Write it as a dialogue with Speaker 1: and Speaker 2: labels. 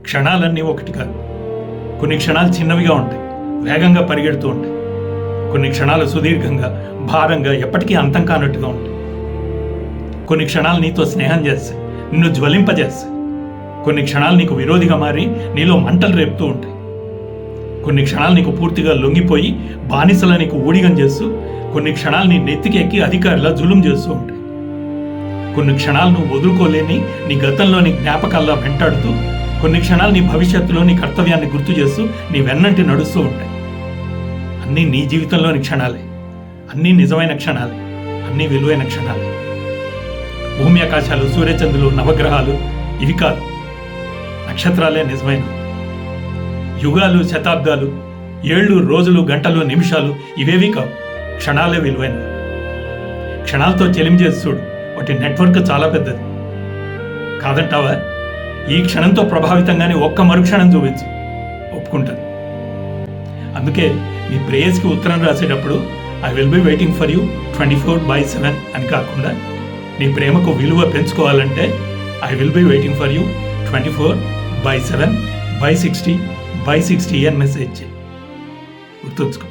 Speaker 1: క్షణాలన్నీ ఒకటి కాదు. కొన్ని క్షణాలు చిన్నవిగా ఉంటాయి, వేగంగా పరిగెడుతూ ఉంటాయి. కొన్ని క్షణాలు సుదీర్ఘంగా, భారంగా, ఎప్పటికీ అంతం కానట్టుగా ఉంటాయి. కొన్ని క్షణాలు నీతో స్నేహం చేస్తాయి, నిన్ను జ్వలింపజేస్తాయి. కొన్ని క్షణాలు నీకు విరోధిగా మారి నీలో మంటలు రేపుతూ ఉంటాయి. కొన్ని క్షణాలు నీకు పూర్తిగా లొంగిపోయి బానిసలా నీకు ఊడిగం చేస్తూ, కొన్ని క్షణాలు నీ నెత్తికి ఎక్కి అధికారులా జులుం చేస్తూ ఉంటాయి. కొన్ని క్షణాలు నువ్వు వదులుకోలేని నీ గతంలోని జ్ఞాపకాల్లో వెంటాడుతూ, కొన్ని క్షణాలు నీ భవిష్యత్తులో నీ కర్తవ్యాన్ని గుర్తు చేస్తూ నీ వెన్నంటి నడుస్తూ ఉంటాయి. అన్నీ నీ జీవితంలోని క్షణాలే, అన్నీ నిజమైన క్షణాలే, అన్నీ విలువైన క్షణాలే. భూమి ఆకాశాలు, సూర్యచంద్రులు, నవగ్రహాలు ఇవి కాదు, నక్షత్రాలే నిజమైన. యుగాలు, శతాబ్దాలు, ఏళ్ళు, రోజులు, గంటలు, నిమిషాలు ఇవేవి కావు, క్షణాలే విలువైనవి. క్షణాలతో చెలించేసి చూడు, వాటి నెట్వర్క్ చాలా పెద్దది. కాదంటావా? ఈ క్షణంతో ప్రభావితంగానే ఒక్క మరుక్షణం చూపించు, ఒప్పుకుంటాను. అందుకే మీ ప్రేయస్కి ఉత్తరం రాసేటప్పుడు I will be waiting for you 24/7 అని కాకుండా, నీ ప్రేమకు విలువ పెంచుకోవాలంటే I will be waiting for you 24/7/60/60 అని మెసేజ్ చేయి. గుర్తుంచుకో.